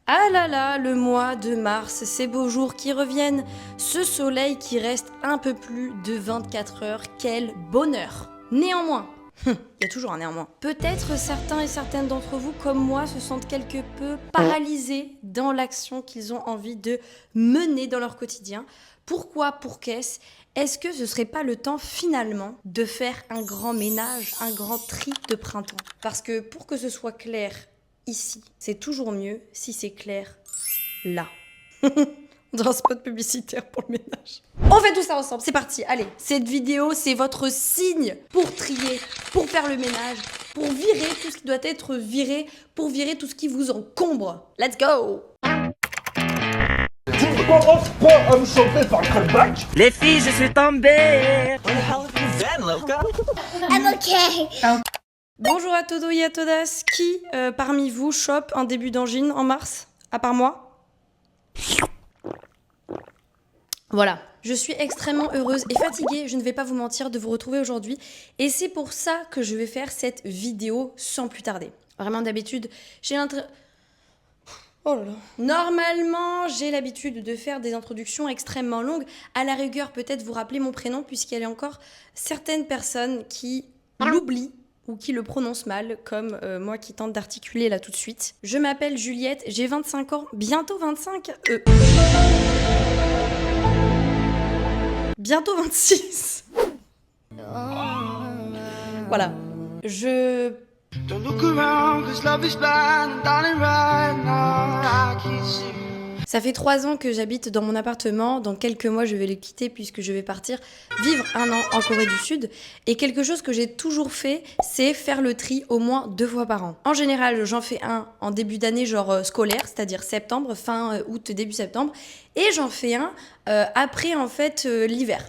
Ah là là, le mois de mars, ces beaux jours qui reviennent, ce soleil qui reste un peu plus de 24 heures, quel bonheur! Néanmoins, il y a toujours un néanmoins. Peut-être certains et certaines d'entre vous, comme moi, se sentent quelque peu paralysés dans l'action qu'ils ont envie de mener dans leur quotidien. Pourquoi, pour qu'est-ce? Est-ce que ce serait pas le temps finalement de faire un grand ménage, un grand tri de printemps? Parce que pour que ce soit clair ici, c'est toujours mieux si c'est clair là. Dans un spot publicitaire pour le ménage. On fait tout ça ensemble, c'est parti. Allez, cette vidéo, c'est votre signe pour trier, pour faire le ménage, pour virer tout ce qui doit être viré, pour virer tout ce qui vous encombre. Let's go! Tu ne commences pas à me chanter par le callback. Les filles, je suis tombée. I'm okay. Bonjour à todos et à todas. Qui parmi vous chope un début d'angine en mars, à part moi? Voilà, je suis extrêmement heureuse et fatiguée, je ne vais pas vous mentir, de vous retrouver aujourd'hui. Et c'est pour ça que je vais faire cette vidéo sans plus tarder. Vraiment, d'habitude, Oh là là. Normalement, j'ai l'habitude de faire des introductions extrêmement longues. À la rigueur, peut-être vous rappeler mon prénom, puisqu'il y a encore certaines personnes qui l'oublient ou qui le prononcent mal, comme moi qui tente d'articuler là tout de suite. Je m'appelle Juliette, j'ai 25 ans, bientôt 25. Bientôt 26. Voilà. Don't look around, 'cause love is blind, and darling, right now I can't see. Ça fait 3 ans que j'habite dans mon appartement. Dans quelques mois, je vais le quitter puisque je vais partir vivre 1 an en Corée du Sud. Et quelque chose que j'ai toujours fait, c'est faire le tri au moins 2 fois par an. En général, j'en fais un en début d'année, genre scolaire, c'est-à-dire septembre, fin août, début septembre. Et j'en fais un après, en fait, l'hiver.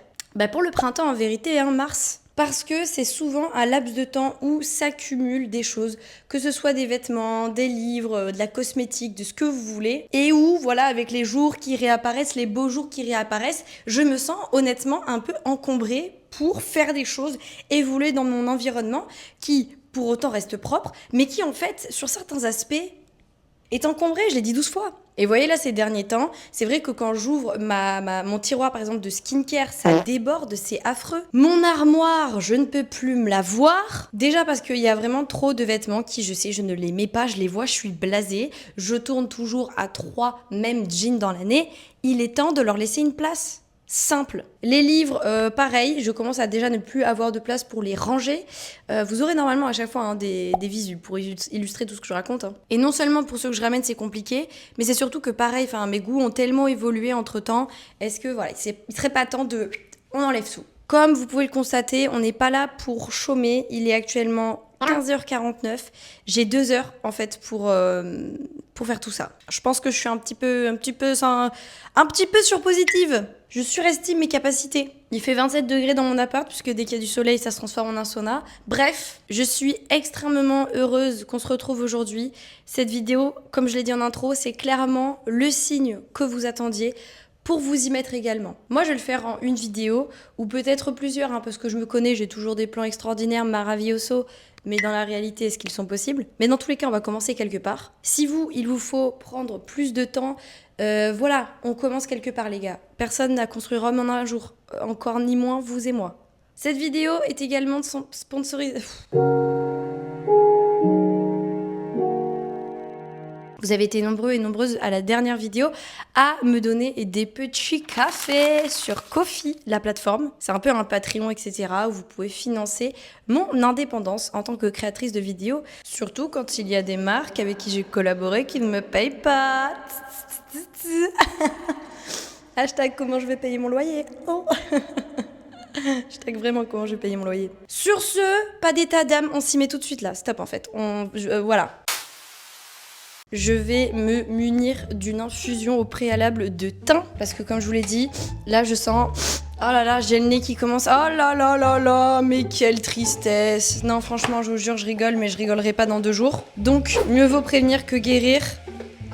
Pour le printemps, en vérité, mars. Parce que c'est souvent un laps de temps où s'accumulent des choses, que ce soit des vêtements, des livres, de la cosmétique, de ce que vous voulez, et où, voilà, avec les jours qui réapparaissent, les beaux jours qui réapparaissent, je me sens honnêtement un peu encombrée pour faire des choses, évoluer dans mon environnement, qui, pour autant, reste propre, mais qui, en fait, sur certains aspects, est encombré, je l'ai dit 12 fois. Et vous voyez là, ces derniers temps, c'est vrai que quand j'ouvre mon tiroir, par exemple, de skincare, ça déborde, c'est affreux. Mon armoire, je ne peux plus me la voir. Déjà parce qu'il y a vraiment trop de vêtements qui, je sais, je ne les mets pas, je les vois, je suis blasée. Je tourne toujours à 3 mêmes jeans dans l'année. Il est temps de leur laisser une place. Simple. Les livres, pareil, je commence à déjà ne plus avoir de place pour les ranger. Vous aurez normalement à chaque fois des visus pour illustrer tout ce que je raconte. Et non seulement pour ceux que je ramène, c'est compliqué, mais c'est surtout que pareil, mes goûts ont tellement évolué entre-temps. Est-ce que, voilà, il serait pas temps de... On enlève tout. Comme vous pouvez le constater, on n'est pas là pour chômer. Il est actuellement 15h49. J'ai 2 heures, en fait, pour faire tout ça. Je pense que je suis un petit peu surpositive. Je surestime mes capacités. Il fait 27 degrés dans mon appart, puisque dès qu'il y a du soleil, ça se transforme en un sauna. Bref, je suis extrêmement heureuse qu'on se retrouve aujourd'hui. Cette vidéo, comme je l'ai dit en intro, c'est clairement le signe que vous attendiez pour vous y mettre également. Moi, je vais le faire en une vidéo, ou peut-être plusieurs, parce que je me connais, j'ai toujours des plans extraordinaires, maravilloso, mais dans la réalité, est-ce qu'ils sont possibles? Mais dans tous les cas, on va commencer quelque part. Si il vous faut prendre plus de temps, voilà, on commence quelque part, les gars. Personne n'a construit Rome en un jour, encore ni moins vous et moi. Cette vidéo est également sponsorisée... Vous avez été nombreux et nombreuses à la dernière vidéo à me donner des petits cafés sur Ko-fi, la plateforme. C'est un peu un Patreon, etc. où vous pouvez financer mon indépendance en tant que créatrice de vidéos. Surtout quand il y a des marques avec qui j'ai collaboré qui ne me payent pas. Hashtag comment je vais payer mon loyer. Oh. Hashtag vraiment comment je vais payer mon loyer. Sur ce, pas d'état d'âme, on s'y met tout de suite là. Stop en fait. Voilà. Je vais me munir d'une infusion au préalable de thym. Parce que comme je vous l'ai dit, là je sens... Oh là là, j'ai le nez qui commence... Oh là là là là, mais quelle tristesse. Non, franchement, je vous jure, je rigole, mais je rigolerai pas dans 2 jours. Donc, mieux vaut prévenir que guérir.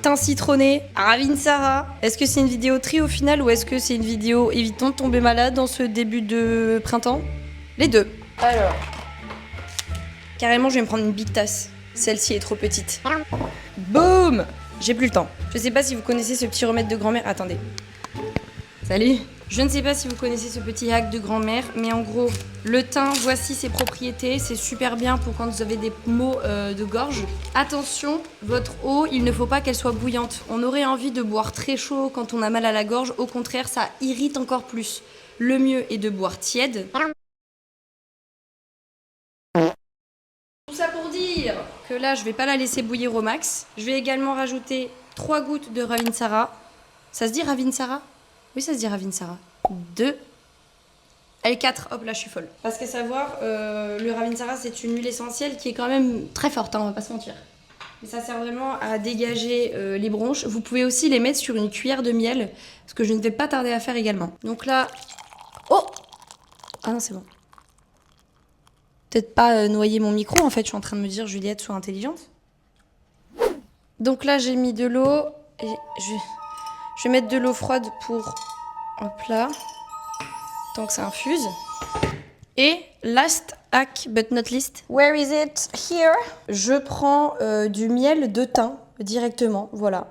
Thym citronné, Ravinsara. Est-ce que c'est une vidéo tri au final ou est-ce que c'est une vidéo évitons de tomber malade dans ce début de printemps? Les deux. Alors... Carrément, je vais me prendre une big tasse. Celle-ci est trop petite. Boum! j'ai plus le temps. Je sais pas si vous connaissez ce petit remède de grand-mère. Attendez. Salut. Je ne sais pas si vous connaissez ce petit hack de grand-mère, mais en gros, le thym, voici ses propriétés. C'est super bien pour quand vous avez des maux de gorge. Attention, votre eau, il ne faut pas qu'elle soit bouillante. On aurait envie de boire très chaud quand on a mal à la gorge. Au contraire, ça irrite encore plus. Le mieux est de boire tiède. Tout ça pour dire que là, je vais pas la laisser bouillir au max. Je vais également rajouter 3 gouttes de Ravinsara. Ça se dit Ravinsara ? Oui, ça se dit Ravinsara. 2. L4, hop là, je suis folle. Parce qu'à savoir, le Ravinsara, c'est une huile essentielle qui est quand même très forte, hein, on va pas se mentir. Mais ça sert vraiment à dégager les bronches. Vous pouvez aussi les mettre sur une cuillère de miel, ce que je ne vais pas tarder à faire également. Donc là... Oh! Ah non, c'est bon. Peut-être pas noyer mon micro, en fait, je suis en train de me dire, Juliette, sois intelligente. Donc là, j'ai mis de l'eau et je vais mettre de l'eau froide pour... Hop là. Tant que ça infuse. Et last hack but not least. Where is it? Here. Je prends du miel de thym directement. Voilà.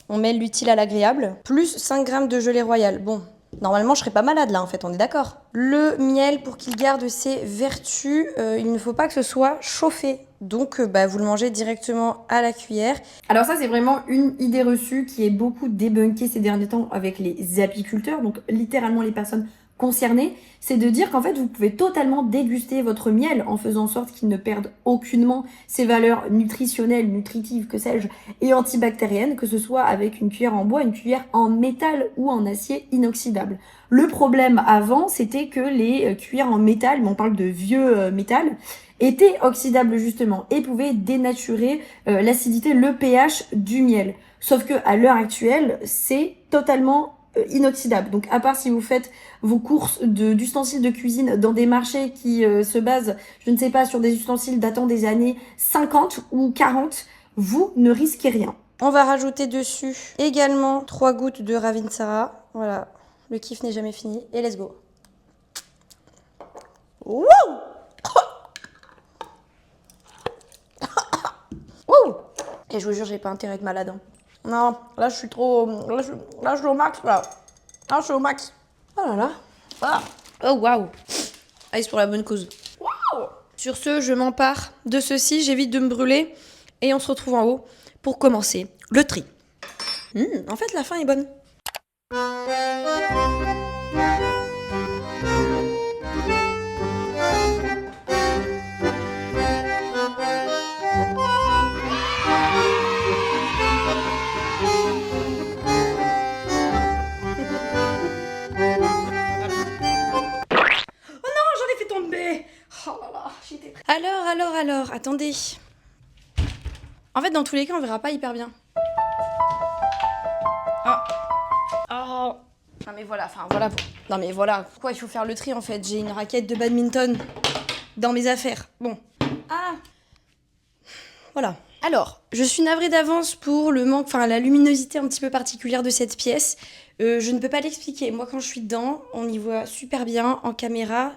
On mêle l'utile à l'agréable. Plus 5 grammes de gelée royale. Bon, normalement, je serais pas malade là, en fait, on est d'accord. Le miel, pour qu'il garde ses vertus, il ne faut pas que ce soit chauffé. Donc, vous le mangez directement à la cuillère. Alors ça, c'est vraiment une idée reçue qui est beaucoup débunkée ces derniers temps avec les apiculteurs, donc littéralement les personnes concernées. C'est de dire qu'en fait, vous pouvez totalement déguster votre miel en faisant en sorte qu'il ne perde aucunement ses valeurs nutritionnelles, nutritives, que sais-je, et antibactériennes, que ce soit avec une cuillère en bois, une cuillère en métal ou en acier inoxydable. Le problème avant, c'était que les cuillères en métal, mais on parle de vieux métal, étaient oxydables justement et pouvaient dénaturer l'acidité, le pH du miel. Sauf que à l'heure actuelle, c'est totalement inoxydable. Donc à part si vous faites vos courses d'ustensiles de cuisine dans des marchés qui se basent, je ne sais pas, sur des ustensiles datant des années 50 ou 40, vous ne risquez rien. On va rajouter dessus également 3 gouttes de Ravinsara. Voilà, le kiff n'est jamais fini. Et let's go. Wouh! Et je vous jure, j'ai pas intérêt à être malade. Hein. Non, là je suis trop... Là je suis au max, là. Là je suis au max. Oh là là. Ah. Oh waouh. Allez, c'est pour la bonne cause. Waouh. Sur ce, je m'empare de ceci, j'évite de me brûler. Et on se retrouve en haut pour commencer le tri. En fait, la fin est bonne. Alors, attendez. En fait, dans tous les cas, on verra pas hyper bien. Oh. Non mais voilà, Non mais voilà, pourquoi il faut faire le tri en fait? J'ai une raquette de badminton dans mes affaires. Bon. Ah. Voilà. Alors, je suis navrée d'avance pour le manque, la luminosité un petit peu particulière de cette pièce. Je ne peux pas l'expliquer. Moi, quand je suis dedans, on y voit super bien en caméra.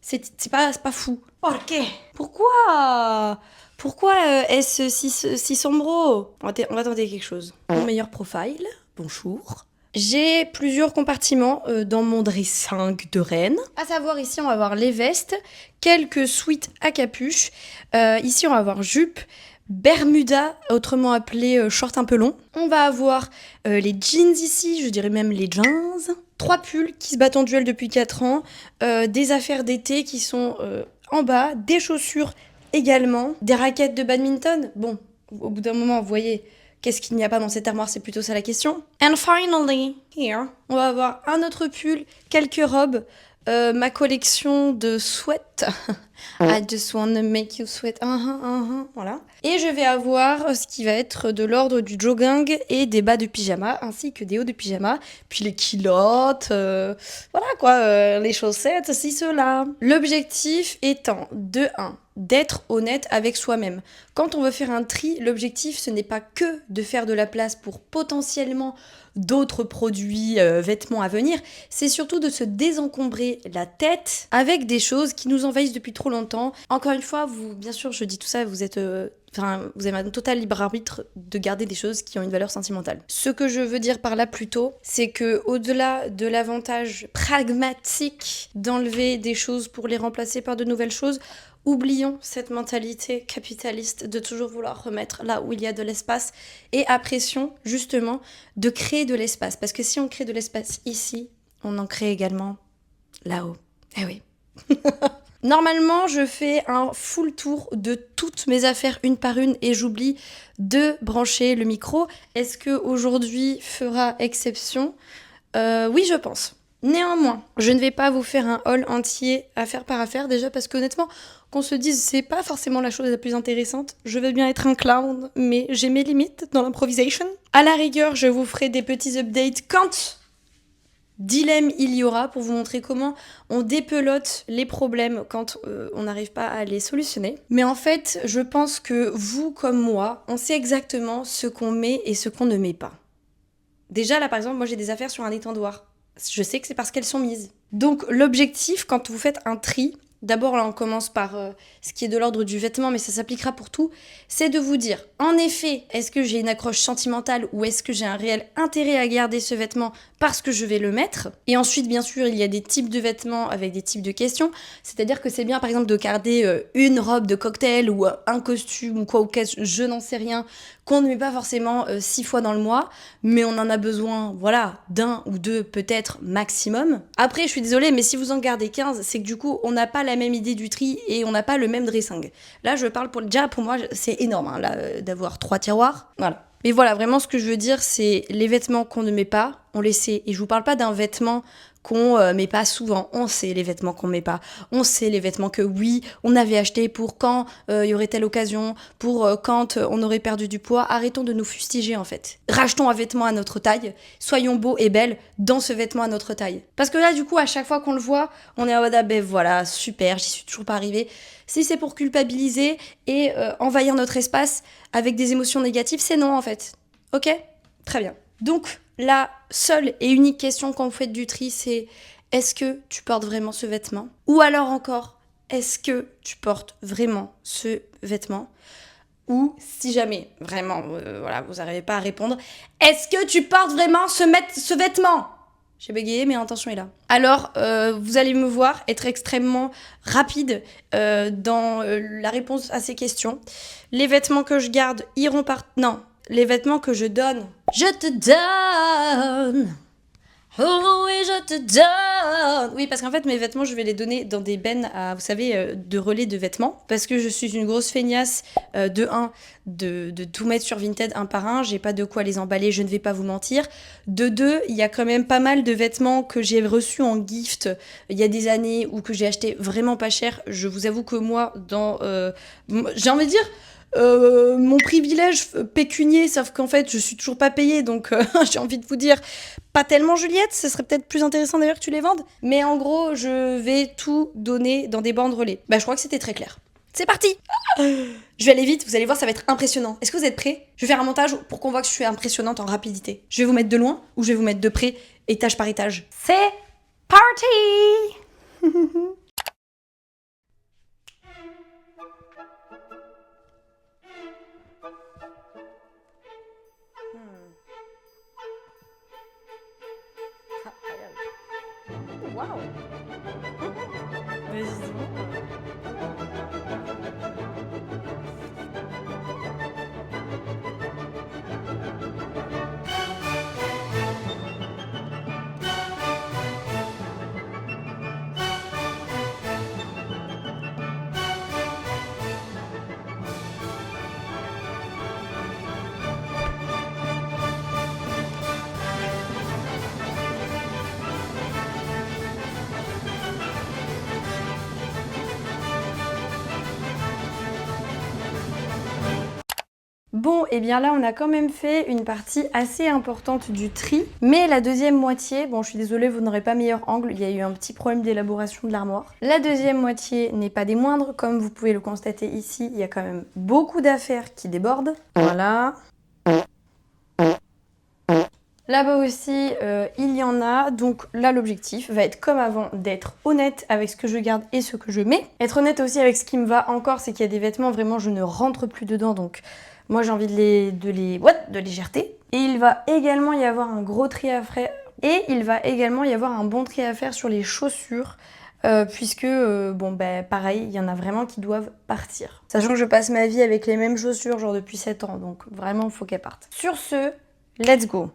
C'est pas fou. Ok. Pourquoi est-ce si sombro? On va tenter quelque chose. Mon meilleur profile. Bonjour. J'ai plusieurs compartiments dans mon dressing de reine. À savoir, ici, on va avoir les vestes, quelques sweats à capuche. Ici, on va avoir jupe, bermuda, autrement appelé short un peu long. On va avoir les jeans ici, je dirais même les jeans. 3 pulls qui se battent en duel depuis 4 ans. Des affaires d'été qui sont en bas. Des chaussures également. Des raquettes de badminton. Bon, au bout d'un moment, vous voyez... Qu'est-ce qu'il n'y a pas dans cette armoire, c'est plutôt ça la question. And finally, here, on va avoir un autre pull, quelques robes, ma collection de sweats. I just wanna make you sweat. Voilà. Et je vais avoir ce qui va être de l'ordre du jogging et des bas de pyjama, ainsi que des hauts de pyjama, puis les culottes, voilà quoi, les chaussettes, ceci, cela. L'objectif étant, de 1, d'être honnête avec soi-même. Quand on veut faire un tri, l'objectif, ce n'est pas que de faire de la place pour potentiellement d'autres produits, vêtements à venir, c'est surtout de se désencombrer la tête avec des choses qui nous envahissent depuis trop longtemps. Encore une fois, vous, bien sûr, je dis tout ça, vous êtes Enfin, vous avez un total libre arbitre de garder des choses qui ont une valeur sentimentale. Ce que je veux dire par là plutôt, c'est que au-delà de l'avantage pragmatique d'enlever des choses pour les remplacer par de nouvelles choses, oublions cette mentalité capitaliste de toujours vouloir remettre là où il y a de l'espace et apprécions justement de créer de l'espace. Parce que si on crée de l'espace ici, on en crée également là-haut. Eh oui. Normalement, je fais un full tour de toutes mes affaires une par une et j'oublie de brancher le micro. Est-ce que aujourd'hui fera exception ? Oui, je pense. Néanmoins, je ne vais pas vous faire un haul entier affaire par affaire, déjà parce qu'honnêtement, qu'on se dise, c'est pas forcément la chose la plus intéressante. Je veux bien être un clown, mais j'ai mes limites dans l'improvisation. À la rigueur, je vous ferai des petits updates quand dilemme il y aura pour vous montrer comment on dépelote les problèmes quand on n'arrive pas à les solutionner. Mais en fait, je pense que vous comme moi, on sait exactement ce qu'on met et ce qu'on ne met pas. Déjà là par exemple, moi j'ai des affaires sur un étendoir. Je sais que c'est parce qu'elles sont mises. Donc l'objectif quand vous faites un tri, d'abord là on commence par ce qui est de l'ordre du vêtement, mais ça s'appliquera pour tout, c'est de vous dire, en effet, est-ce que j'ai une accroche sentimentale ou est-ce que j'ai un réel intérêt à garder ce vêtement parce que je vais le mettre ? Et ensuite, bien sûr, il y a des types de vêtements avec des types de questions, c'est-à-dire que c'est bien par exemple de garder une robe de cocktail ou un costume ou quoi, ou je n'en sais rien, qu'on ne met pas forcément 6 fois dans le mois, mais on en a besoin, voilà, d'un ou deux peut-être maximum. Après, je suis désolée, mais si vous en gardez 15, c'est que du coup, on n'a pas la même idée du tri et on n'a pas le même dressing. Là, je parle déjà pour moi, c'est énorme, hein, là, d'avoir 3 tiroirs, voilà. Mais voilà, vraiment, ce que je veux dire, c'est les vêtements qu'on ne met pas, on les sait. Et je vous parle pas d'un vêtement qu'on met pas souvent. On sait les vêtements qu'on met pas. On sait les vêtements que oui, on avait acheté pour quand il y aurait telle occasion, pour quand on aurait perdu du poids. Arrêtons de nous fustiger en fait. Rachetons un vêtement à notre taille. Soyons beaux et belles dans ce vêtement à notre taille. Parce que là, du coup, à chaque fois qu'on le voit, on est en mode ah ben voilà, super, j'y suis toujours pas arrivée. Si c'est pour culpabiliser et envahir notre espace avec des émotions négatives, c'est non en fait. Ok ? Très bien. Donc, la seule et unique question quand vous faites du tri, c'est est-ce que tu portes vraiment ce vêtement ? Ou alors encore, est-ce que tu portes vraiment ce vêtement ? Ou si jamais, vraiment, voilà, vous n'arrivez pas à répondre, est-ce que tu portes vraiment ce vêtement ? J'ai bégayé, mais l'intention est là. Alors, vous allez me voir être extrêmement rapide dans la réponse à ces questions. Les vêtements que je garde iront par... Non, les vêtements que je donne. Je te donne. Oh oui, je te donne. Oui, parce qu'en fait, mes vêtements, je vais les donner dans des bennes à, vous savez, de relais de vêtements. Parce que je suis une grosse feignasse de tout mettre sur Vinted un par un. J'ai pas de quoi les emballer, je ne vais pas vous mentir. De deux, il y a quand même pas mal de vêtements que j'ai reçus en gift il y a des années ou que j'ai acheté vraiment pas cher. Je vous avoue que moi, j'ai envie de dire... mon privilège pécunier, sauf qu'en fait je suis toujours pas payée, donc j'ai envie de vous dire pas tellement Juliette, ce serait peut-être plus intéressant d'ailleurs que tu les vendes, mais en gros je vais tout donner dans des bandes relais. Bah je crois que c'était très clair. C'est parti. Je vais aller vite, vous allez voir, ça va être impressionnant. Est-ce que vous êtes prêts ? Je vais faire un montage pour qu'on voit que je suis impressionnante en rapidité. Je vais vous mettre de loin ou je vais vous mettre de près, étage par étage. C'est parti. Waouh. Bon, et bien là, on a quand même fait une partie assez importante du tri. Mais la deuxième moitié, bon, je suis désolée, vous n'aurez pas meilleur angle, il y a eu un petit problème d'élaboration de l'armoire. La deuxième moitié n'est pas des moindres, comme vous pouvez le constater ici, il y a quand même beaucoup d'affaires qui débordent. Voilà. Là-bas aussi, il y en a. Donc là, l'objectif va être comme avant, d'être honnête avec ce que je garde et ce que je mets. Être honnête aussi avec ce qui me va encore, c'est qu'il y a des vêtements, vraiment, je ne rentre plus dedans. Donc moi, j'ai envie de les jeter. Et il va également y avoir un gros tri à faire. Et il va également y avoir un bon tri à faire sur les chaussures. Puisque, pareil, il y en a vraiment qui doivent partir. Sachant que je passe ma vie avec les mêmes chaussures, genre depuis 7 ans. Donc vraiment, il faut qu'elles partent. Sur ce, let's go!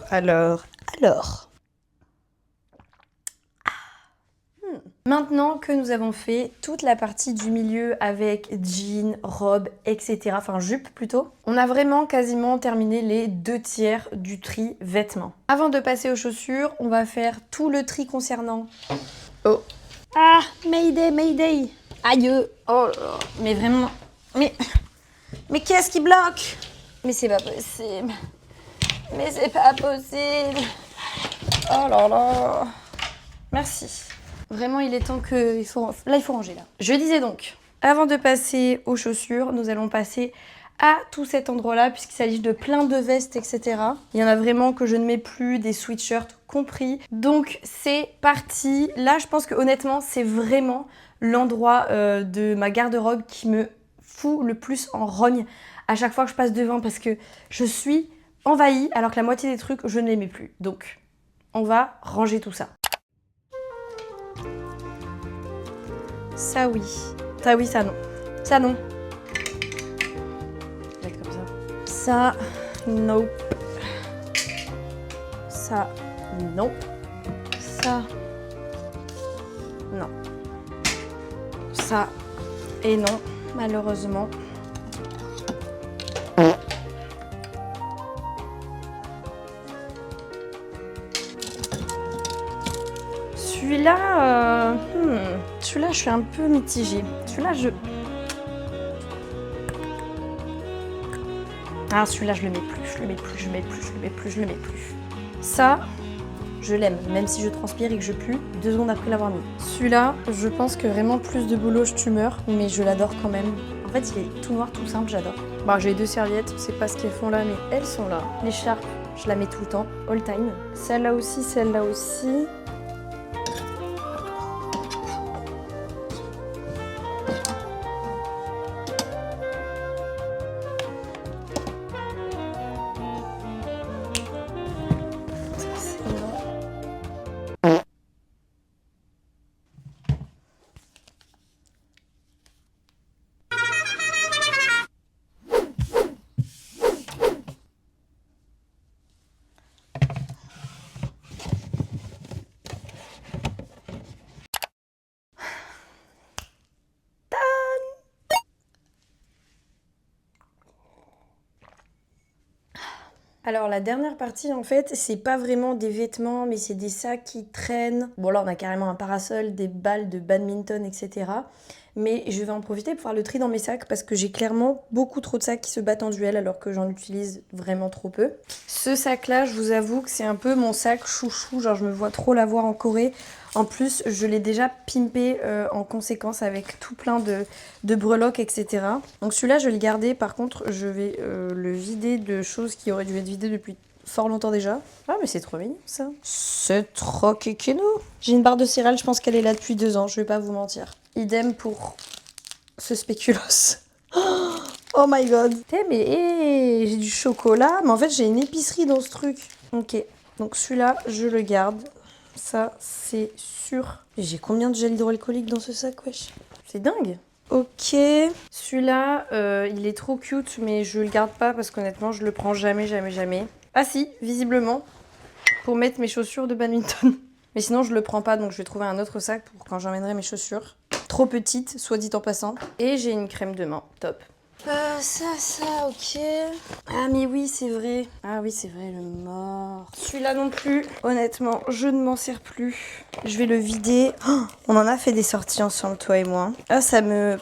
Alors. Maintenant que nous avons fait toute la partie du milieu avec jean, robe, etc., enfin jupe plutôt, on a vraiment quasiment terminé les 2/3 du tri vêtements. Avant de passer aux chaussures, on va faire tout le tri concernant... Oh. Ah, Mayday, Mayday. Aïe. Oh là là. Mais vraiment... Mais qu'est-ce qui bloque? Mais c'est pas possible. Mais c'est pas possible. Oh là là. Merci. Vraiment, il est temps que... il faut ranger là. Je disais donc, avant de passer aux chaussures, nous allons passer à tout cet endroit-là, puisqu'il s'agit de plein de vestes, etc. Il y en a vraiment que je ne mets plus, des sweatshirts compris. Donc, c'est parti. Là, je pense que honnêtement, c'est vraiment l'endroit de ma garde-robe qui me fout le plus en rogne à chaque fois que je passe devant, parce que je suis envahie, alors que la moitié des trucs, je ne les mets plus. Donc, on va ranger tout ça. Ça oui. Ça oui, ça non. Ça non. Mettre comme ça. Ça, nope. Ça, non. Ça, non. Ça, et non, malheureusement. Celui-là, je suis un peu mitigée. Celui-là, Ah, celui-là, je le mets plus, je le mets plus. Ça, je l'aime, même si je transpire et que je pue 2 secondes après l'avoir mis. Celui-là, je pense que vraiment plus de boulot, je meurs, mais je l'adore quand même. En fait, il est tout noir, tout simple, j'adore. Bon, j'ai 2 serviettes, je sais pas ce qu'elles font là, mais elles sont là. L'écharpe, je la mets tout le temps, all time. Celle-là aussi, celle-là aussi. Alors la dernière partie en fait, c'est pas vraiment des vêtements, mais c'est des sacs qui traînent. Bon là on a carrément un parasol, des balles de badminton, etc. Mais je vais en profiter pour faire le tri dans mes sacs parce que j'ai clairement beaucoup trop de sacs qui se battent en duel alors que j'en utilise vraiment trop peu. Ce sac là, je vous avoue que c'est un peu mon sac chouchou, genre je me vois trop l'avoir en Corée. En plus, je l'ai déjà pimpé en conséquence avec tout plein de breloques, etc. Donc celui-là, je vais le garder. Par contre, je vais le vider de choses qui auraient dû être vidées depuis fort longtemps déjà. Ah, mais c'est trop mignon, ça. C'est trop kékéno. J'ai une barre de céréales, je pense qu'elle est là depuis 2 ans, je vais pas vous mentir. Idem pour ce spéculoos. Oh my god. Mais j'ai du chocolat. Mais en fait, j'ai une épicerie dans ce truc. Ok. Donc celui-là, je le garde. Ça, c'est sûr. J'ai combien de gel hydroalcoolique dans ce sac, wesh? C'est dingue. Ok. Celui-là, il est trop cute, mais je le garde pas parce qu'honnêtement, je le prends jamais, jamais, jamais. Ah si, visiblement, pour mettre mes chaussures de badminton. Mais sinon, je le prends pas, donc je vais trouver un autre sac pour quand j'emmènerai mes chaussures. Trop petites, soit dit en passant. Et j'ai une crème de main. Top. Ça, ok. Ah, mais oui, c'est vrai. Ah oui, c'est vrai, le mort. Celui-là non plus. Honnêtement, je ne m'en sers plus. Je vais le vider. Oh, on en a fait des sorties ensemble, toi et moi. Ah,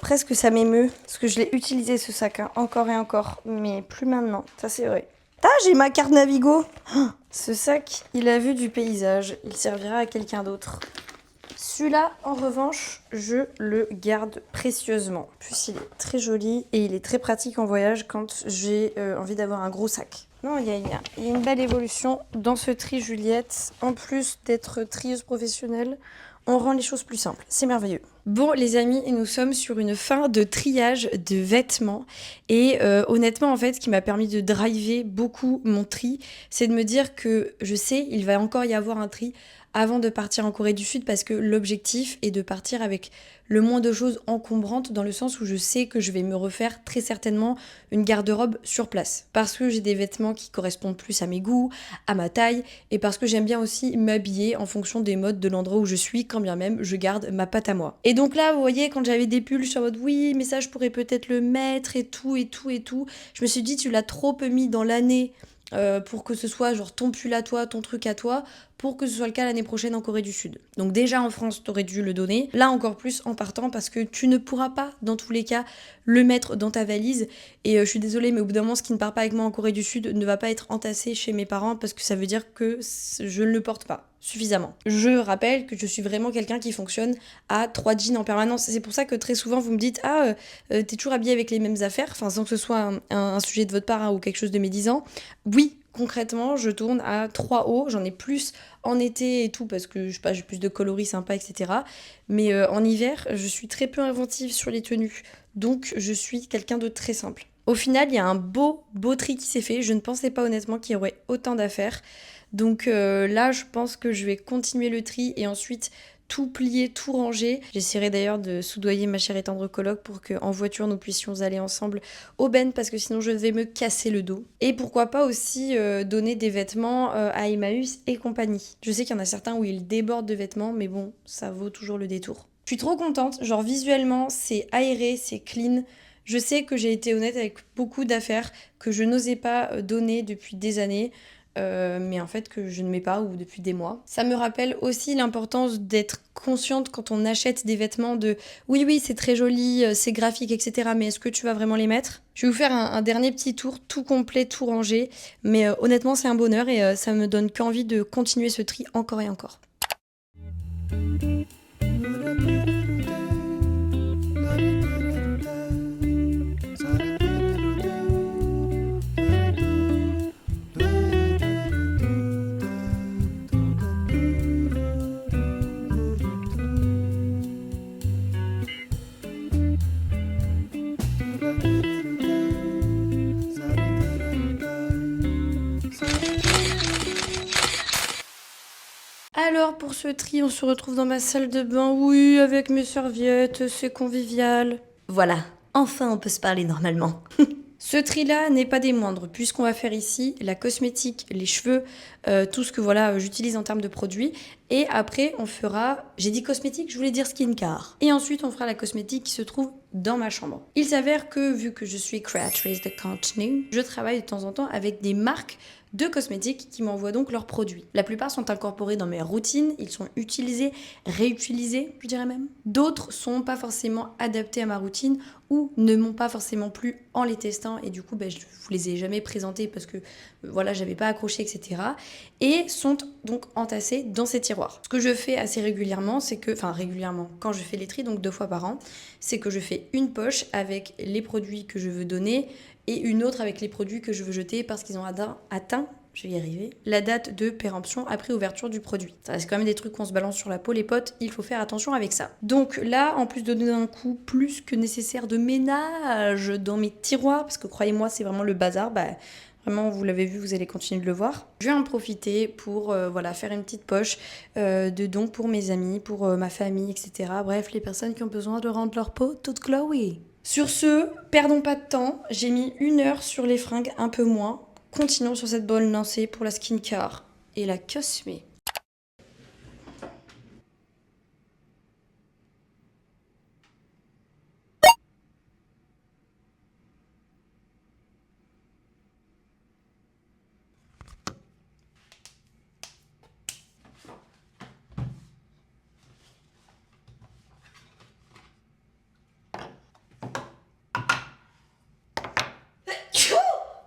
presque ça m'émeut. Parce que je l'ai utilisé, ce sac, hein, encore et encore. Mais plus maintenant. Ça, c'est vrai. Ah, j'ai ma carte Navigo. Oh, ce sac, il a vu du paysage. Il servira à quelqu'un d'autre. Celui-là, en revanche, je le garde précieusement. En plus, il est très joli et il est très pratique en voyage quand j'ai envie d'avoir un gros sac. Non, il y a une belle évolution dans ce tri Juliette. En plus d'être trieuse professionnelle, on rend les choses plus simples. C'est merveilleux. Bon, les amis, nous sommes sur une fin de triage de vêtements. Et honnêtement, en fait, ce qui m'a permis de driver beaucoup mon tri, c'est de me dire que je sais, il va encore y avoir un tri avant de partir en Corée du Sud parce que l'objectif est de partir avec le moins de choses encombrantes dans le sens où je sais que je vais me refaire très certainement une garde-robe sur place. Parce que j'ai des vêtements qui correspondent plus à mes goûts, à ma taille et parce que j'aime bien aussi m'habiller en fonction des modes de l'endroit où je suis quand bien même je garde ma patte à moi. Et donc là, vous voyez, quand j'avais des pulls, je suis en mode oui, mais ça je pourrais peut-être le mettre et tout. Je me suis dit, tu l'as trop mis dans l'année pour que ce soit genre ton pull à toi, ton truc à toi, pour que ce soit le cas l'année prochaine en Corée du Sud. Donc déjà en France, t'aurais dû le donner. Là encore plus en partant parce que tu ne pourras pas, dans tous les cas, le mettre dans ta valise. Et je suis désolée, mais au bout d'un moment, ce qui ne part pas avec moi en Corée du Sud ne va pas être entassé chez mes parents parce que ça veut dire que je ne le porte pas suffisamment. Je rappelle que je suis vraiment quelqu'un qui fonctionne à 3 jeans en permanence. C'est pour ça que très souvent vous me dites « Ah, t'es toujours habillée avec les mêmes affaires », enfin sans que ce soit un sujet de votre part hein, ou quelque chose de médisant. Oui, concrètement, je tourne à 3 hauts, j'en ai plus en été et tout parce que je sais pas, j'ai plus de coloris sympas, etc. Mais en hiver, je suis très peu inventive sur les tenues, donc je suis quelqu'un de très simple. Au final, il y a un beau tri qui s'est fait. Je ne pensais pas honnêtement qu'il y aurait autant d'affaires. Donc là, je pense que je vais continuer le tri et ensuite tout plier, tout ranger. J'essaierai d'ailleurs de soudoyer ma chère et tendre coloc pour qu'en voiture, nous puissions aller ensemble au Ben parce que sinon je vais me casser le dos. Et pourquoi pas aussi donner des vêtements à Emmaüs et compagnie. Je sais qu'il y en a certains où ils débordent de vêtements, mais bon, ça vaut toujours le détour. Je suis trop contente, genre visuellement, c'est aéré, c'est clean. Je sais que j'ai été honnête avec beaucoup d'affaires que je n'osais pas donner depuis des années. Mais en fait que je ne mets pas ou depuis des mois. Ça me rappelle aussi l'importance d'être consciente quand on achète des vêtements de oui c'est très joli, c'est graphique etc. mais est-ce que tu vas vraiment les mettre? Je vais vous faire un dernier petit tour tout complet, tout rangé mais honnêtement c'est un bonheur et ça me donne qu'envie de continuer ce tri encore et encore. Alors pour ce tri, on se retrouve dans ma salle de bain, oui, avec mes serviettes, c'est convivial. Voilà, enfin on peut se parler normalement. Ce tri-là n'est pas des moindres, puisqu'on va faire ici la cosmétique, les cheveux, tout ce que voilà j'utilise en termes de produits. Et après, on fera... J'ai dit cosmétique, je voulais dire skincare. Et ensuite, on fera la cosmétique qui se trouve dans ma chambre. Il s'avère que vu que je suis créatrice de contenu, je travaille de temps en temps avec des marques de cosmétiques qui m'envoient donc leurs produits. La plupart sont incorporés dans mes routines, ils sont utilisés, réutilisés, je dirais même. D'autres sont pas forcément adaptés à ma routine ou ne m'ont pas forcément plu en les testant et du coup je vous les ai jamais présentés parce que voilà, j'avais pas accroché, etc. Et sont donc entassés dans ces tiroirs. Ce que je fais assez régulièrement, c'est que, enfin régulièrement, quand je fais les tris, donc 2 fois par an, c'est que je fais une poche avec les produits que je veux donner et une autre avec les produits que je veux jeter parce qu'ils ont atteint, je vais y arriver, la date de péremption après ouverture du produit. Ça reste quand même des trucs qu'on se balance sur la peau, les potes, il faut faire attention avec ça. Donc là, en plus de donner un coup plus que nécessaire de ménage dans mes tiroirs, parce que croyez-moi, c'est vraiment le bazar, vraiment, vous l'avez vu, vous allez continuer de le voir. Je vais en profiter pour faire une petite poche de dons pour mes amis, pour ma famille, etc. Bref, les personnes qui ont besoin de rendre leur peau toute glowy. Sur ce, perdons pas de temps. J'ai mis 1 heure sur les fringues, un peu moins. Continuons sur cette bonne lancée pour la skincare et la cosmé.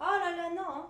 Oh là là, non.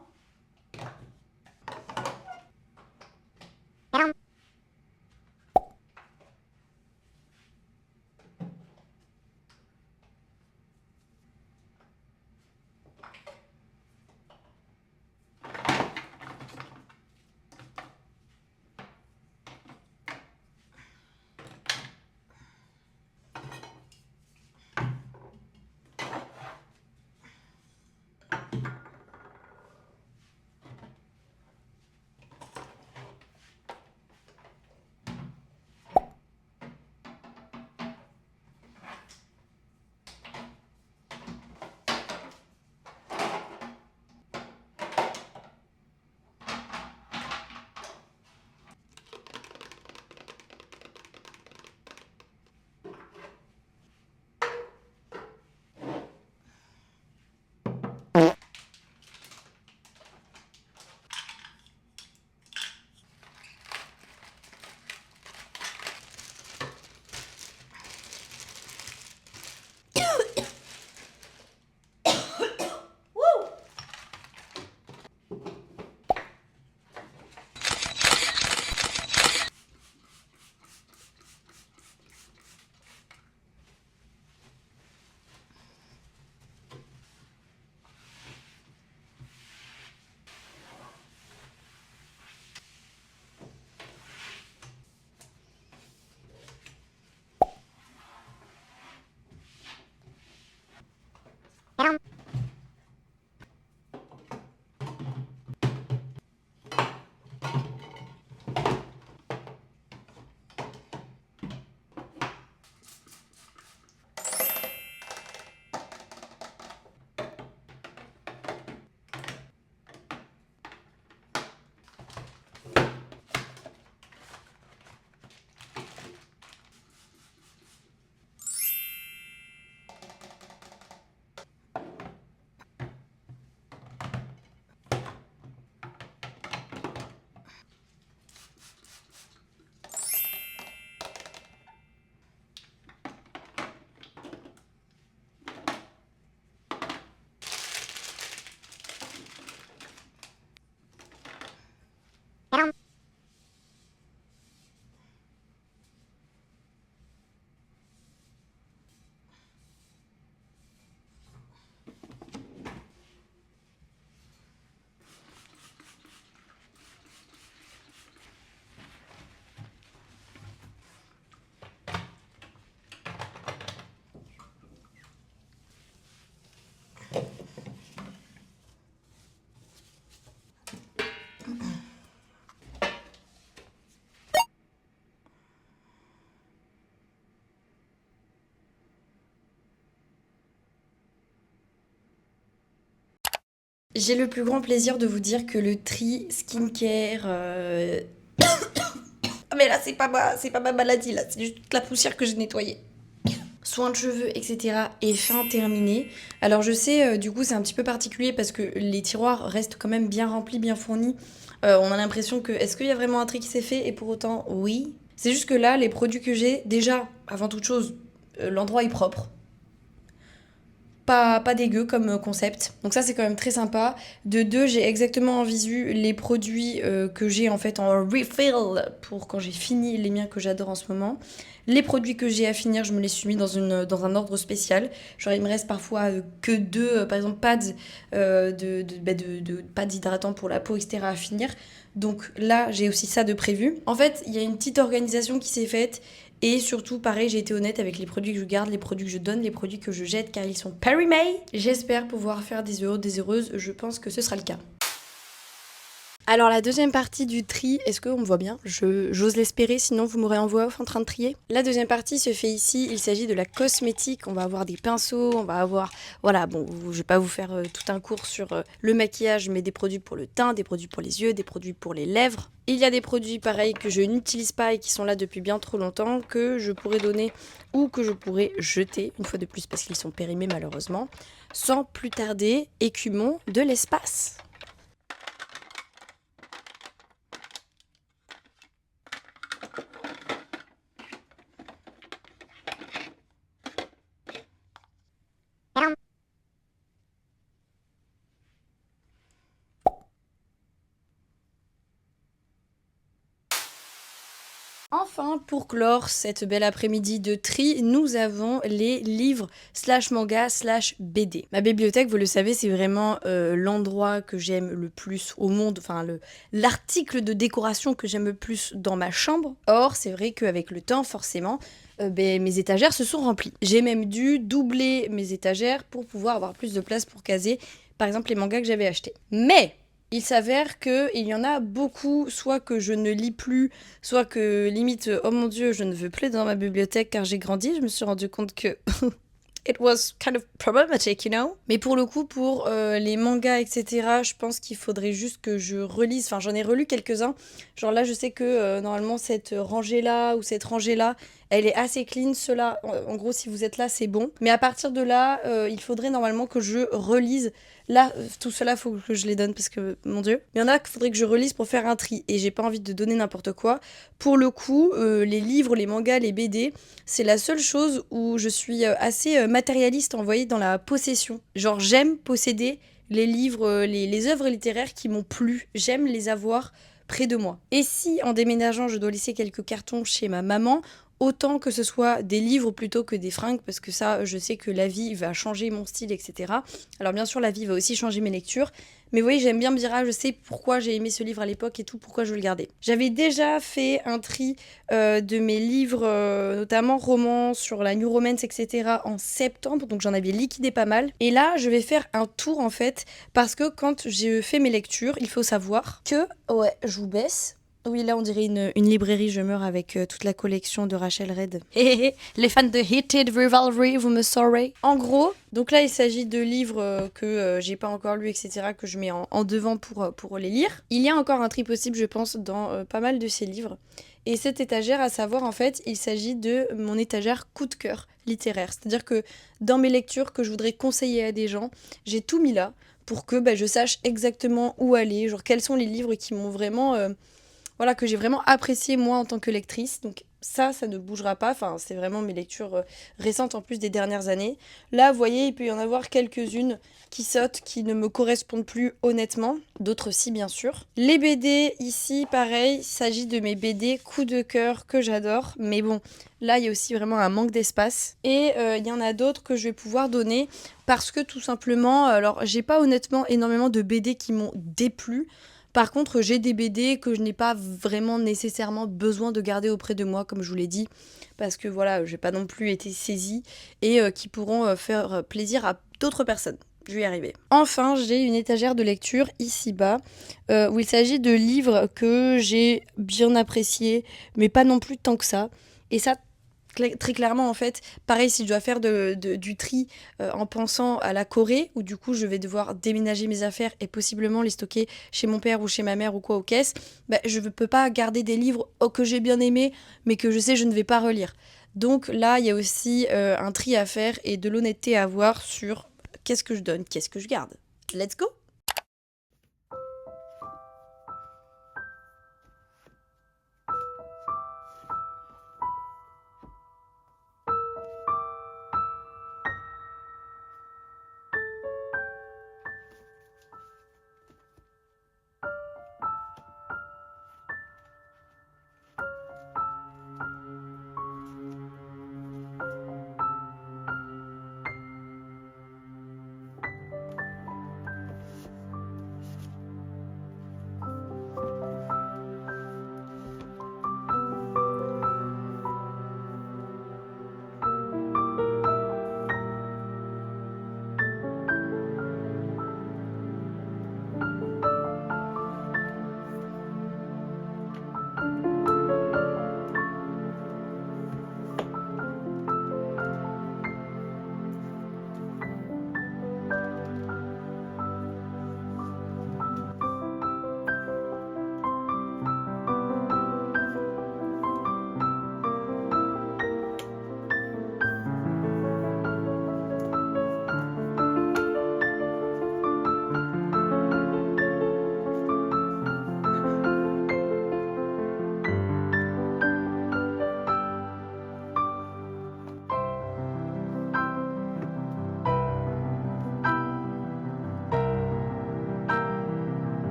J'ai le plus grand plaisir de vous dire que le tri skincare... Ah mais là, c'est pas ma maladie, là, c'est juste toute la poussière que j'ai nettoyée. soins de cheveux, etc. et fin terminé. Alors je sais, du coup c'est un petit peu particulier parce que les tiroirs restent quand même bien remplis, bien fournis. On a l'impression que est-ce qu'il y a vraiment un tri qui s'est fait? Et pour autant, oui. C'est juste que là, les produits que j'ai, déjà, avant toute chose, l'endroit est propre. Pas dégueu comme concept. Donc ça c'est quand même très sympa. De deux, j'ai exactement en visu les produits que j'ai en fait en refill pour quand j'ai fini les miens que j'adore en ce moment. Les produits que j'ai à finir, je me les suis mis dans un ordre spécial. Genre il me reste parfois que deux, par exemple pads, de pads hydratants pour la peau, etc. à finir. Donc là j'ai aussi ça de prévu. En fait il y a une petite organisation qui s'est faite. Et surtout, pareil, j'ai été honnête avec les produits que je garde, les produits que je donne, les produits que je jette, car ils sont périmés. J'espère pouvoir faire des heureux, des heureuses. Je pense que ce sera le cas. Alors la deuxième partie du tri, est-ce qu'on me voit bien? J'ose l'espérer, sinon vous m'aurez en voix off en train de trier. La deuxième partie se fait ici, il s'agit de la cosmétique. On va avoir des pinceaux, on va avoir... Voilà, bon, je vais pas vous faire tout un cours sur le maquillage, mais des produits pour le teint, des produits pour les yeux, des produits pour les lèvres. Il y a des produits pareils que je n'utilise pas et qui sont là depuis bien trop longtemps, que je pourrais donner ou que je pourrais jeter, une fois de plus parce qu'ils sont périmés malheureusement. Sans plus tarder, écumons de l'espace. Enfin, pour clore cette belle après-midi de tri, nous avons les livres /manga/BD. Ma bibliothèque, vous le savez, c'est vraiment l'endroit que j'aime le plus au monde, enfin l'article de décoration que j'aime le plus dans ma chambre. Or, c'est vrai qu'avec le temps, forcément, mes étagères se sont remplies. J'ai même dû doubler mes étagères pour pouvoir avoir plus de place pour caser, par exemple, les mangas que j'avais achetés. Mais il s'avère qu'il y en a beaucoup, soit que je ne lis plus, soit que limite, oh mon dieu, je ne veux plus dans ma bibliothèque car j'ai grandi. Je me suis rendu compte que it was kind of problematic, you know. Mais pour le coup, pour les mangas, etc., je pense qu'il faudrait juste que je relise. Enfin, j'en ai relu quelques-uns. Genre là, je sais que normalement, cette rangée-là ou cette rangée-là, elle est assez clean. Cela, en gros, si vous êtes là, c'est bon. Mais à partir de là, il faudrait normalement que je relise. Là, tout cela, faut que je les donne parce que, mon dieu. Il y en a qu'il faudrait que je relise pour faire un tri. Et j'ai pas envie de donner n'importe quoi. Pour le coup, les livres, les mangas, les BD, c'est la seule chose où je suis assez matérialiste, envoyée dans la possession. Genre, j'aime posséder les livres, les œuvres littéraires qui m'ont plu. J'aime les avoir près de moi. Et si, en déménageant, je dois laisser quelques cartons chez ma maman, autant que ce soit des livres plutôt que des fringues, parce que ça, je sais que la vie va changer mon style, etc. Alors bien sûr, la vie va aussi changer mes lectures, mais vous voyez, j'aime bien me dire, ah, je sais pourquoi j'ai aimé ce livre à l'époque et tout, pourquoi je veux le garder. J'avais déjà fait un tri de mes livres, notamment romans sur la New Romance, etc. en septembre, donc j'en avais liquidé pas mal. Et là, je vais faire un tour en fait, parce que quand j'ai fait mes lectures, il faut savoir que, ouais, je vous baisse. Oui, là, on dirait une librairie. Je meurs avec toute la collection de Rachel Red. Les fans de Heated Rivalry, vous me saurez. En gros, donc là, il s'agit de livres que j'ai pas encore lus, etc., que je mets en devant pour les lire. Il y a encore un tri possible, je pense, dans pas mal de ces livres. Et cette étagère, à savoir, en fait, il s'agit de mon étagère coup de cœur littéraire. C'est-à-dire que dans mes lectures que je voudrais conseiller à des gens, j'ai tout mis là pour que je sache exactement où aller, genre quels sont les livres qui m'ont vraiment... voilà, que j'ai vraiment apprécié moi en tant que lectrice. Donc ça ne bougera pas. Enfin, c'est vraiment mes lectures récentes en plus des dernières années. Là, vous voyez, il peut y en avoir quelques-unes qui sautent, qui ne me correspondent plus honnêtement. D'autres si, bien sûr. Les BD, ici, pareil, il s'agit de mes BD coup de cœur que j'adore. Mais bon, là, il y a aussi vraiment un manque d'espace. Et il y en a d'autres que je vais pouvoir donner parce que tout simplement, alors j'ai pas honnêtement énormément de BD qui m'ont déplu. Par contre, j'ai des BD que je n'ai pas vraiment nécessairement besoin de garder auprès de moi, comme je vous l'ai dit, parce que voilà, j'ai pas non plus été saisie et qui pourront faire plaisir à d'autres personnes. Je vais y arriver. Enfin, j'ai une étagère de lecture ici bas où il s'agit de livres que j'ai bien appréciés, mais pas non plus tant que ça. Et ça, très clairement, en fait, pareil, si je dois faire du tri en pensant à la Corée, où du coup, je vais devoir déménager mes affaires et possiblement les stocker chez mon père ou chez ma mère ou quoi aux caisses, je ne peux pas garder des livres que j'ai bien aimés, mais que je sais je ne vais pas relire. Donc là, il y a aussi un tri à faire et de l'honnêteté à avoir sur qu'est-ce que je donne, qu'est-ce que je garde. Let's go!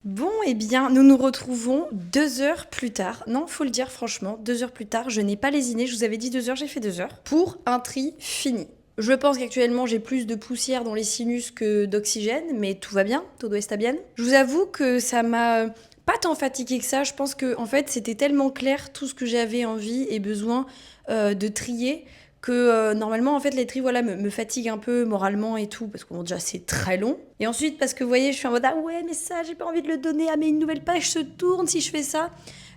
Bon, eh bien, nous nous retrouvons 2 heures plus tard. Non, faut le dire franchement, 2 heures plus tard, je n'ai pas lésiné. Je vous avais dit 2 heures, j'ai fait 2 heures. Pour un tri fini. Je pense qu'actuellement, j'ai plus de poussière dans les sinus que d'oxygène, mais tout va bien, todo está bien. Je vous avoue que ça m'a pas tant fatigué que ça. Je pense que, en fait, c'était tellement clair tout ce que j'avais envie et besoin de trier que normalement en fait les tris voilà me fatiguent un peu moralement et tout parce que bon, déjà c'est très long et ensuite parce que vous voyez je suis en mode ah ouais mais ça j'ai pas envie de le donner mais une nouvelle page se tourne si je fais ça.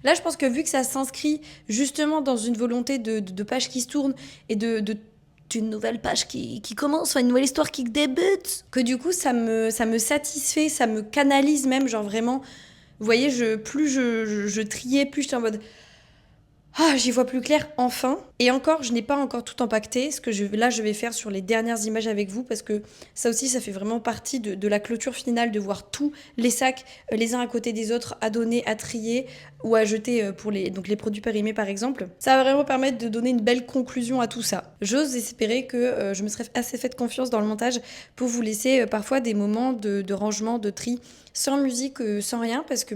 Là je pense que vu que ça s'inscrit justement dans une volonté de page qui se tourne et d'une nouvelle page qui commence, enfin une nouvelle histoire qui débute, que du coup ça me satisfait, ça me canalise même genre vraiment, vous voyez plus je triais, plus j'étais en mode ah, j'y vois plus clair, enfin. Et encore, je n'ai pas encore tout empaqueté. Je vais faire sur les dernières images avec vous parce que ça aussi, ça fait vraiment partie de la clôture finale de voir tous les sacs les uns à côté des autres à donner, à trier ou à jeter pour les produits périmés par exemple. Ça va vraiment permettre de donner une belle conclusion à tout ça. J'ose espérer que je me serais assez fait confiance dans le montage pour vous laisser parfois des moments de rangement, de tri, sans musique, sans rien parce que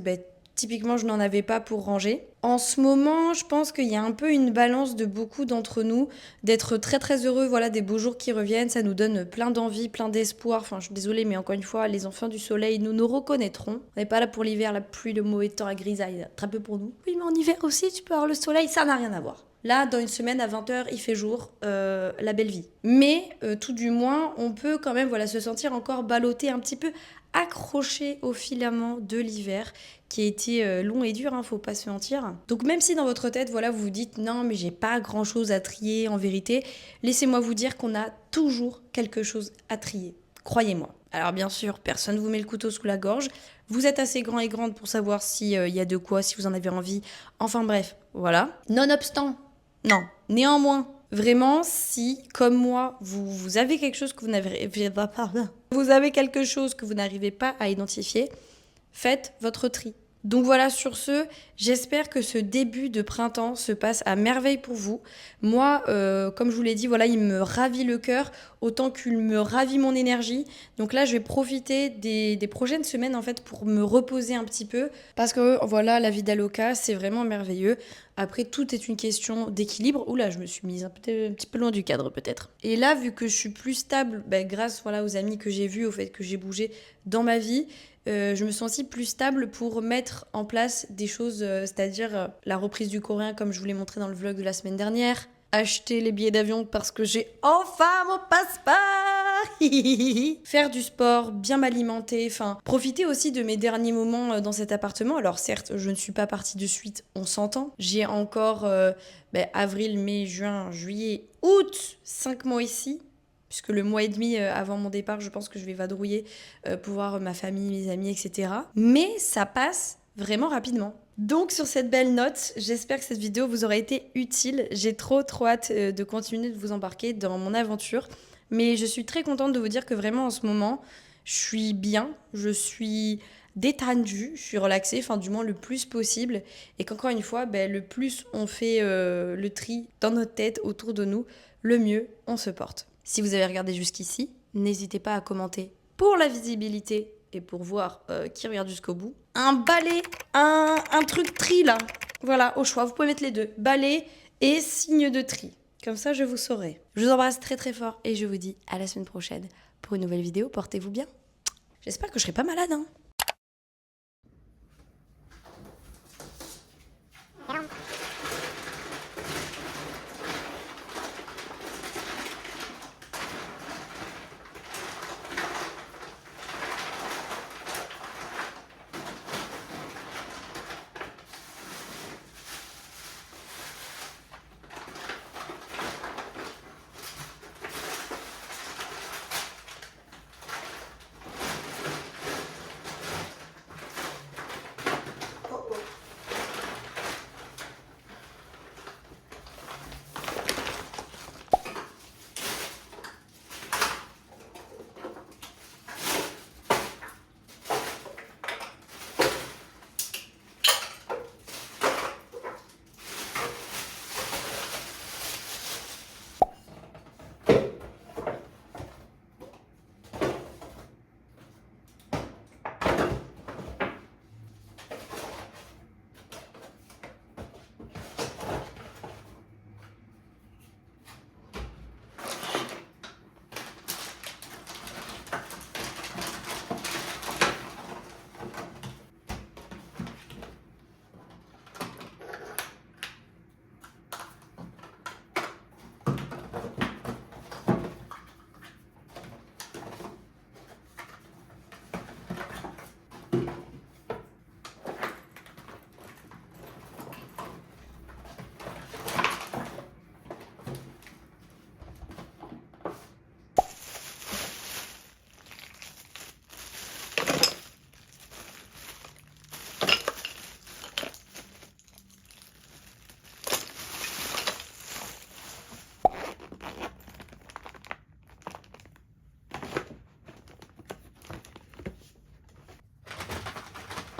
typiquement, je n'en avais pas pour ranger. En ce moment, je pense qu'il y a un peu une balance de beaucoup d'entre nous, d'être très très heureux, voilà, des beaux jours qui reviennent, ça nous donne plein d'envie, plein d'espoir. Enfin, je suis désolée, mais encore une fois, les enfants du soleil, nous reconnaîtront. On n'est pas là pour l'hiver, la pluie, le mauvais temps, la grisaille, très peu pour nous. Oui, mais en hiver aussi, tu peux avoir le soleil, ça n'a rien à voir. Là, dans une semaine, à 20h, il fait jour, la belle vie. Mais, tout du moins, on peut quand même se sentir encore ballotté un petit peu, accroché au filament de l'hiver, qui a été long et dur, faut pas se mentir. Donc même si dans votre tête, vous vous dites « Non, mais j'ai pas grand-chose à trier en vérité », laissez-moi vous dire qu'on a toujours quelque chose à trier. Croyez-moi. Alors bien sûr, personne ne vous met le couteau sous la gorge. Vous êtes assez grand et grande pour savoir s'il y a de quoi, si vous en avez envie. Enfin bref, voilà. Nonobstant, non, néanmoins, vraiment, si, comme moi, vous avez quelque chose que vous n'arrivez pas à identifier, faites votre tri. Donc voilà, sur ce, j'espère que ce début de printemps se passe à merveille pour vous. Moi, comme je vous l'ai dit, voilà, il me ravit le cœur autant qu'il me ravit mon énergie. Donc là, je vais profiter des prochaines semaines en fait pour me reposer un petit peu parce que voilà, la vie d'Aloca, c'est vraiment merveilleux. Après, tout est une question d'équilibre. Oula, je me suis mise un petit peu loin du cadre peut-être. Et là, vu que je suis plus stable, grâce voilà, aux amis que j'ai vus, au fait que j'ai bougé dans ma vie, je me sens aussi plus stable pour mettre en place des choses, c'est-à-dire la reprise du coréen comme je vous l'ai montré dans le vlog de la semaine dernière, acheter les billets d'avion parce que j'ai enfin mon passeport, faire du sport, bien m'alimenter, enfin profiter aussi de mes derniers moments dans cet appartement. Alors certes, je ne suis pas partie de suite, on s'entend. J'ai encore avril, mai, juin, juillet, août, 5 mois ici. Puisque le mois et demi avant mon départ, je pense que je vais vadrouiller pour voir ma famille, mes amis, etc. Mais ça passe vraiment rapidement. Donc sur cette belle note, j'espère que cette vidéo vous aura été utile. J'ai trop hâte de continuer de vous embarquer dans mon aventure. Mais je suis très contente de vous dire que vraiment en ce moment, je suis bien, je suis détendue, je suis relaxée, enfin du moins le plus possible. Et qu'encore une fois, le plus on fait le tri dans notre tête, autour de nous, le mieux on se porte. Si vous avez regardé jusqu'ici, n'hésitez pas à commenter pour la visibilité et pour voir qui regarde jusqu'au bout. Un balai, un truc tri là. Voilà, au choix, vous pouvez mettre les deux. Balai et signe de tri. Comme ça, je vous saurai. Je vous embrasse très très fort et je vous dis à la semaine prochaine pour une nouvelle vidéo. Portez-vous bien. J'espère que je serai pas malade, hein.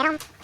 Down.